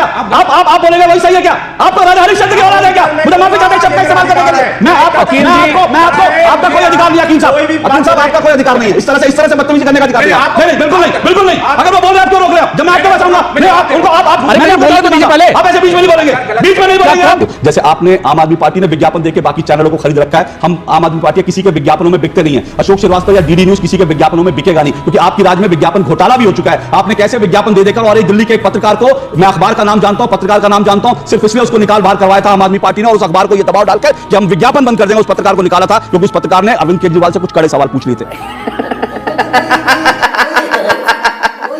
आप बोलेंगे वही सही है क्या? आपको राजा हरिश्चंद्र की औलाद है क्या? मुझे माफी चाहते हैं शब्द का इस्तेमाल करने के लिए। मैं आपका कोई अधिकार नहीं, हकीम साहब आपका कोई अधिकार नहीं है इस तरह से बदतमीजी करने का अधिकार नहीं, बिल्कुल नहीं। अगर वो बोल रहे हैं आप क्यों रोक रहे हो? जब मैं आपके पास आऊंगा मैं उनको आप ऐसे बीच में नहीं बोलेंगे। जैसे आपने आम आदमी पार्टी ने विज्ञापन देकर बाकी चैनलों को खरीद रखा है, हम आम आदमी पार्टी किसी के विज्ञापनों में बिकते नहीं है। अशोक श्रीवास्तव या डीडी न्यूज किसी के विज्ञापनों में बिकेगा नहीं, क्योंकि आपकी राज में विज्ञापन घोटाला भी हो चुका है। आपने कैसे विज्ञापन दे देकर, और एक दिल्ली के एक पत्रकार को, मैं अखबार का नाम जानता हूं, पत्रकार का नाम जानता हूं, सिर्फ इसलिए उसको निकाल बाहर करवाया था आम आदमी पार्टी ने, और उस अखबार को यह दबाव डालकर कि हम विज्ञापन बंद कर देंगे उस पत्रकार को निकाला था, क्योंकि उस पत्रकार ने अरविंद केजरीवाल से कुछ कड़े सवाल पूछ लिए थे।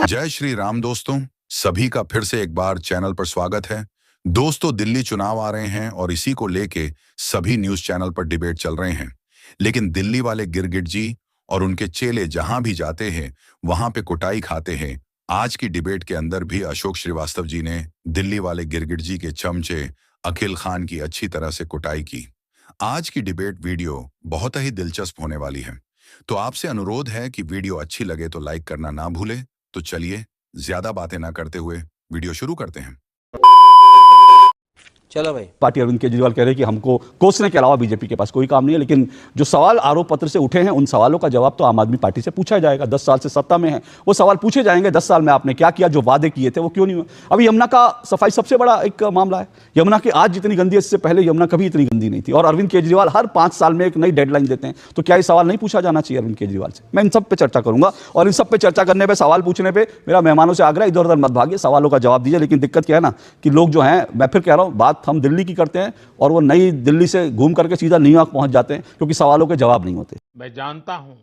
जय श्री राम दोस्तों, सभी का फिर से एक बार चैनल पर स्वागत है। दोस्तों, दिल्ली चुनाव आ रहे हैं और इसी को लेके सभी न्यूज चैनल पर डिबेट चल रहे हैं, लेकिन दिल्ली वाले गिरगिट जी और उनके चेले जहां भी जाते हैं वहां पे कुटाई खाते हैं। आज की डिबेट के अंदर भी अशोक श्रीवास्तव जी ने दिल्ली वाले गिरगिट जी के चमचे अखिल खान की अच्छी तरह से कुटाई की। आज की डिबेट वीडियो बहुत ही दिलचस्प होने वाली है, तो आपसे अनुरोध है कि वीडियो अच्छी लगे तो लाइक करना ना भूले। तो चलिए ज्यादा बातें ना करते हुए वीडियो शुरू करते हैं। चलो भाई, पार्टी अरविंद केजरीवाल कह रहे हैं कि हमको कोसने के अलावा बीजेपी के पास कोई काम नहीं है, लेकिन जो सवाल आरोप पत्र से उठे हैं उन सवालों का जवाब तो आम आदमी पार्टी से पूछा जाएगा। 10 साल से सत्ता में है, वो सवाल पूछे जाएंगे 10 साल में आपने क्या किया, जो वादे किए थे वो क्यों नहीं हुए। अभी यमुना का सफाई सबसे बड़ा एक मामला है। यमुना की आज जितनी गंदी है, इससे पहले यमुना कभी इतनी गंदी नहीं थी, और अरविंद केजरीवाल हर 5 साल में एक नई डेडलाइन देते हैं। तो क्या ये सवाल नहीं पूछा जाना चाहिए अरविंद केजरीवाल से? मैं इन सब पे चर्चा करूंगा, और इन सब पे चर्चा करने पर, सवाल पूछने पर मेरा मेहमानों से आग्रह, इधर उधर मत भागिए, सवालों का जवाब दीजिए। लेकिन दिक्कत क्या है ना कि लोग जो हैं, मैं फिर कह रहा हूं, बात हम दिल्ली की करते हैं और वो नई दिल्ली से घूम करके सीधा न्यूयॉर्क पहुंच जाते हैं, क्योंकि सवालों के जवाब नहीं होते। मैं जानता हूं।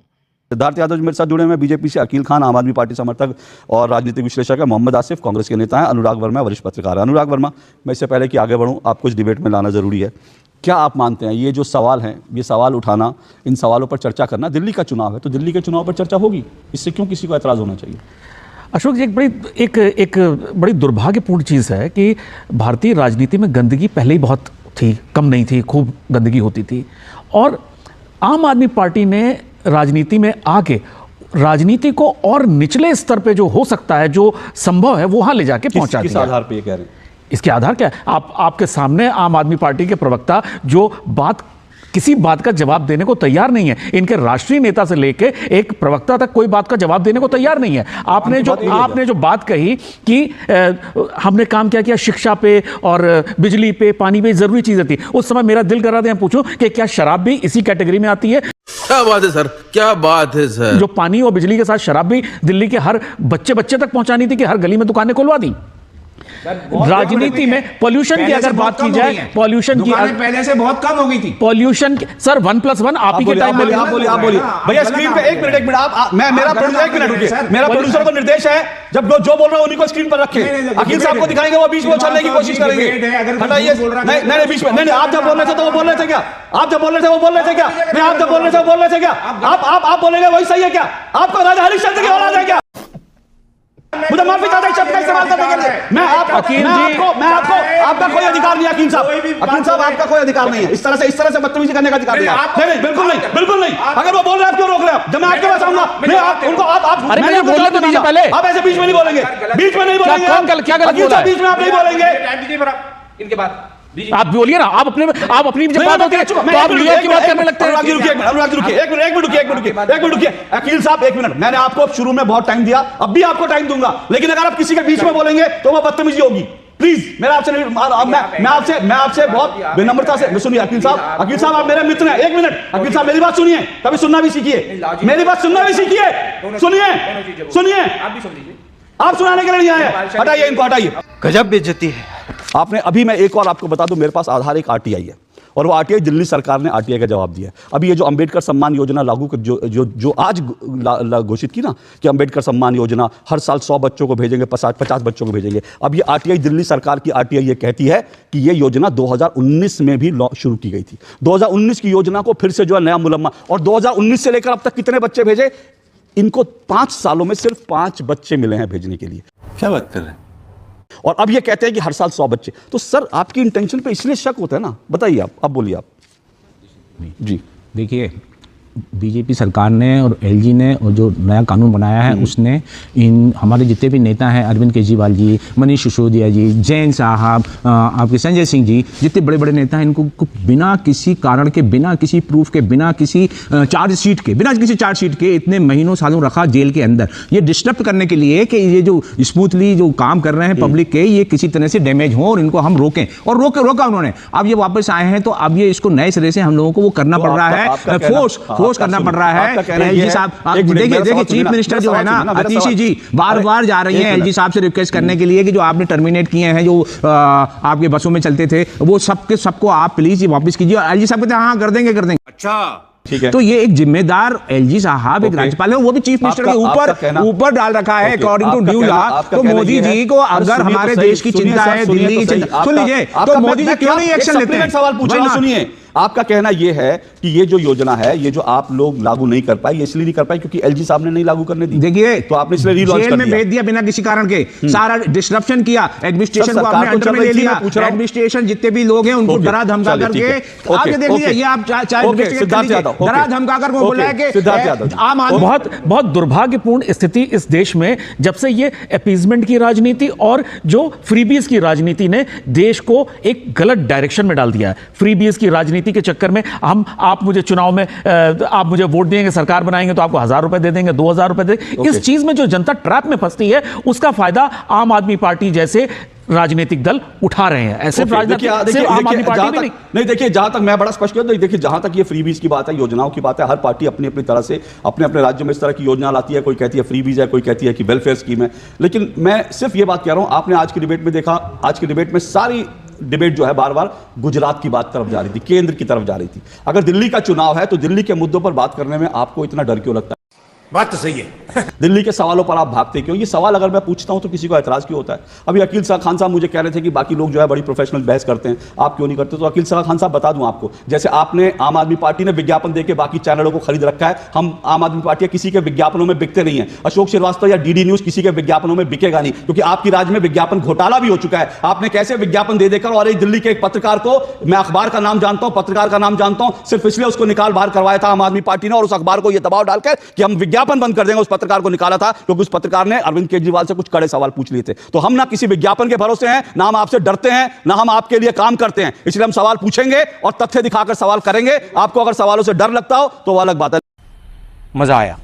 सिद्धार्थ यादव जी मेरे साथ जुड़े हैं, बीजेपी से अकील खान आम आदमी पार्टी समर्थक और राजनीतिक विश्लेषक है, मोहम्मद आसिफ कांग्रेस के नेता हैं, अनुराग वर्मा वरिष्ठ पत्रकार है। अनुराग वर्मा, मैं इससे पहले कि आगे बढ़ूं, आपको इस डिबेट में लाना जरूरी है। क्या आप मानते हैं ये जो सवाल हैं, ये सवाल उठाना, इन सवालों पर चर्चा करना, दिल्ली का चुनाव है तो दिल्ली के चुनाव पर चर्चा होगी, इससे क्यों किसी को एतराज होना चाहिए? अशोक जी, एक बड़ी दुर्भाग्यपूर्ण चीज़ है कि भारतीय राजनीति में गंदगी पहले ही बहुत थी, कम नहीं थी, खूब गंदगी होती थी, और आम आदमी पार्टी ने राजनीति में आके राजनीति को और निचले स्तर पे जो हो सकता है, जो संभव है, वो वहां ले जाके पहुंचा दिया। किस आधार पे ये कह रहे हैं? इसके आधार क्या है? आपके सामने आम आदमी पार्टी के प्रवक्ता जो किसी बात का जवाब देने को तैयार नहीं है। इनके राष्ट्रीय नेता से लेके एक प्रवक्ता तक कोई बात का जवाब देने को तैयार नहीं है। आपने जो बात कही कि हमने काम क्या किया शिक्षा पे और बिजली पे, पानी पे, जरूरी चीजें थी, उस समय मेरा दिल कर रहा था पूछूं कि क्या शराब भी इसी कैटेगरी में आती है? क्या बात है सर, क्या बात है सर। जो पानी और बिजली के साथ शराब भी दिल्ली के हर बच्चे तक पहुंचानी थी कि हर गली में दुकानें खुलवा दी। राजनीति में पोल्यूशन की अगर बात की जाए, पोल्यूशन की पहले से बहुत कम हो गई थी। पोल्यूशन सर 1+1 आप ही के टाइम में। आप बोलिए भैया, स्क्रीन पे एक मिनट आप, मेरा प्रोड्यूसर को निर्देश है, जब जो बोल रहा है उन्हीं को स्क्रीन पर रखें। अखिल साहब को दिखाएंगे, वो बीच में उछलने की कोशिश करेंगे। हटाइए, नहीं बीच में, नहीं आप जब बोल रहे थे तो वो बोल रहे थे क्या? आप जब बोल रहे थे वो बोल रहे थे क्या? नहीं आप जब बोल रहे थे वो बोल रहे थे क्या? आप बोलेंगे वही सही है क्या? आपको राजा हरिश्चंद्र की औलाद है क्या? मुझे माफी चाहते हैं शब्द का इस्तेमाल करने के लिए। मैं आपका कोई अधिकार नहीं, अकील साहब आपका कोई अधिकार नहीं है इस तरह से बदतमीजी करने का अधिकार नहीं, बिल्कुल नहीं। अगर वो बोल रहे हैं आप क्यों रोक रहे हैं? जब मैं आपके पास आऊंगा मैं उनको बोलने तो दीजिए पहले। आप ऐसे बीच में नहीं बोलेंगे, बीच में नहीं बोलेंगे। क्या गलत बोल रहा है? बीच में आप नहीं बोलेंगे। इनके बाद आप बोलिए ना, आप अपनी जब बात होती है तो आप लीडर की बात करने लगते हैं। अनुराग रुकिए, एक मिनट रुकिए। अकील साहब एक मिनट, मैंने आपको शुरू में बहुत टाइम दिया, अब भी आपको टाइम दूंगा, लेकिन अगर आप किसी के बीच में बोलेंगे तो वो बदतमीजी होगी। प्लीज मेरा आपसे मैं आपसे बहुत विनम्रता से सुनिए। अकील साहब आप मेरे मित्र हैं। एक मिनट अकील साहब, मेरी बात सुनिए, कभी सुनना भी सीखिए, मेरी बात सुनना भी सीखिए। सुनिए, आप सुनाने के लिए नहीं आए। हटाइए इनको, हटाइए। गजब बेइज्जती है। आपने अभी, मैं एक और आपको बता दूं, मेरे पास आधार एक आरटीआई है, और वो आरटीआई दिल्ली सरकार ने आरटीआई का जवाब दिया है। अभी ये जो अंबेडकर सम्मान योजना लागू जो आज घोषित की ना कि अंबेडकर सम्मान योजना हर साल 100 बच्चों को भेजेंगे, 50 बच्चों को भेजेंगे। अब ये आरटीआई, दिल्ली सरकार की आरटीआई ये कहती है कि ये योजना 2019 में भी शुरू की गई थी। 2019 की योजना को फिर से जो है नया मुलम्मा, और 2019 से लेकर अब तक कितने बच्चे भेजे? इनको 5 सालों में सिर्फ 5 बच्चे मिले हैं भेजने के लिए। क्या बात कर रहे हैं? और अब ये कहते हैं कि हर साल 100 बच्चे। तो सर आपकी इंटेंशन पे इसलिए शक होता है ना, बताइए आप, अब बोलिए आप जी। देखिए, बीजेपी सरकार ने और एलजी ने और जो नया कानून बनाया है उसने इन हमारे जितने भी नेता हैं, अरविंद केजरीवाल जी, मनीष सिसोदिया जी, जैन साहब, आपके संजय सिंह जी, जितने बड़े बड़े नेता हैं, इनको बिना किसी कारण के, बिना किसी प्रूफ के, बिना किसी चार्जशीट के इतने महीनों सालों रखा जेल के अंदर, ये डिस्टर्ब करने के लिए कि ये जो स्मूथली जो काम कर रहे हैं पब्लिक के, ये किसी तरह से डैमेज हो और इनको हम रोकें, और रोका उन्होंने। अब ये वापस आए हैं तो अब ये इसको नए सिरे से हम लोगों को वो करना पड़ रहा है, फोर्स करना पड़ रहा है। एलजी साहब देखिए चीफ मिनिस्टर जो है ना आतिशी जी बार जा रही हैं एलजी साहब से रिक्वेस्ट करने के लिए कि जो आपने टर्मिनेट किए हैं, जो आपके बसों में चलते थे, वो सबको आप प्लीज वापस कीजिए। एलजी साहब कहते हैं हाँ कर देंगे। अच्छा ठीक है, तो ये एक जिम्मेदार एलजी साहब एक राज्यपाल है, वो भी चीफ मिनिस्टर के ऊपर डाल रखा है अकॉर्डिंग टू ड्यू लॉ। तो मोदी जी को अगर हमारे देश की चिंता है, दिल्ली की चिंता, सुन लीजिए, तो मोदी जी क्यों नहीं एक्शन लेते हैं? सवाल पूछना सुनिए, आपका कहना यह है कि ये जो योजना है, ये जो आप लोग लागू नहीं कर पाए, ये इसलिए नहीं कर पाए क्योंकि एलजी साहब ने नहीं लागू करने दी। देखिए तो आपने इसलिए रीलॉन्च कर दिया, भेज दिया बिना किसी कारण के, सारा डिस्ट्रप्शन किया, एडमिनिस्ट्रेशन को अपने अंडर में ले लिया, एडमिनिस्ट्रेशन जितने भी लोग हैं उनको डरा धमका करके आगे देख लीजिए, ये आप डरा धमका कर बोला है कि आम आदमी। बहुत दुर्भाग्यपूर्ण स्थिति इस देश में, जब से ये अपीजमेंट की राजनीति और जो फ्रीबीज की राजनीति ने देश को एक गलत डायरेक्शन में डाल दिया है। फ्रीबीज की राजनीति के चक्कर में आप मुझे चुनाव में आप मुझे वोट देंगे, सरकार बनाएंगे तो आपको 1000 रुपए दे देंगे, 2000 रुपए दे देंगे। इस चीज में जो जनता ट्रैप में फंसती है, उसका फायदा आम आदमी पार्टी जैसे राजनीतिक दल उठा रहे हैं। ऐसे आम आदमी पार्टी भी नहीं। देखिए, जहां तक मैं बड़ा स्पष्ट कर दूं, देखिए जहां तक ये फ्रीबीज की बात है, योजनाओं की बात है, हर पार्टी अपनी अपनी तरह से अपने अपने राज्य में इस तरह की योजना लाती है। कोई कहती है फ्रीबीज है, कोई कहती है कि वेलफेयर स्कीम है। लेकिन मैं सिर्फ ये बात कह रहा हूं, आपने आज की डिबेट में देखा, आज की डिबेट में सारी डिबेट जो है बार बार गुजरात की बात तरफ जा रही थी, केंद्र की तरफ जा रही थी। अगर दिल्ली का चुनाव है तो दिल्ली के मुद्दों पर बात करने में आपको इतना डर क्यों लगता है? बात तो सही है। दिल्ली के सवालों पर आप भागते क्यों? ये सवाल अगर मैं पूछता हूं तो किसी को ऐतराज क्यों होता है? अभी अकील खान साहब मुझे कह रहे थे कि बाकी लोग जो है बड़ी प्रोफेशनल बहस करते हैं, आप क्यों नहीं करते? तो अकील खान साहब बता दूं आपको, जैसे आपने आम आदमी पार्टी ने विज्ञापन देकर बाकी चैनलों को खरीद रखा है, हम आम आदमी पार्टी किसी के विज्ञापनों में बिकते नहीं है। अशोक श्रीवास्तव या डीडी न्यूज किसी के विज्ञापनों में बिकेगा नहीं, क्योंकि आपकी राज्य में विज्ञापन घोटाला भी हो चुका है। आपने कैसे विज्ञापन दे देकर, और एक दिल्ली के एक पत्रकार को, मैं अखबार का नाम जानता हूं, पत्रकार का नाम जानता हूं, सिर्फ इसलिए उसको निकाल बाहर करवाया था आम आदमी पार्टी ने, और उस अखबार को यह दबाव डालकर कि हम विज्ञापन बंद कर देंगे, उस पत्रकार को निकाला था क्योंकि उस पत्रकार ने अरविंद केजरीवाल से कुछ कड़े सवाल पूछ लिए थे। तो हम ना किसी विज्ञापन के भरोसे हैं, ना हम आपसे डरते हैं, ना हम आपके लिए काम करते हैं। इसलिए हम सवाल पूछेंगे और तथ्य दिखाकर सवाल करेंगे। आपको अगर सवालों से डर लगता हो तो वो अलग बात है। मजा आया।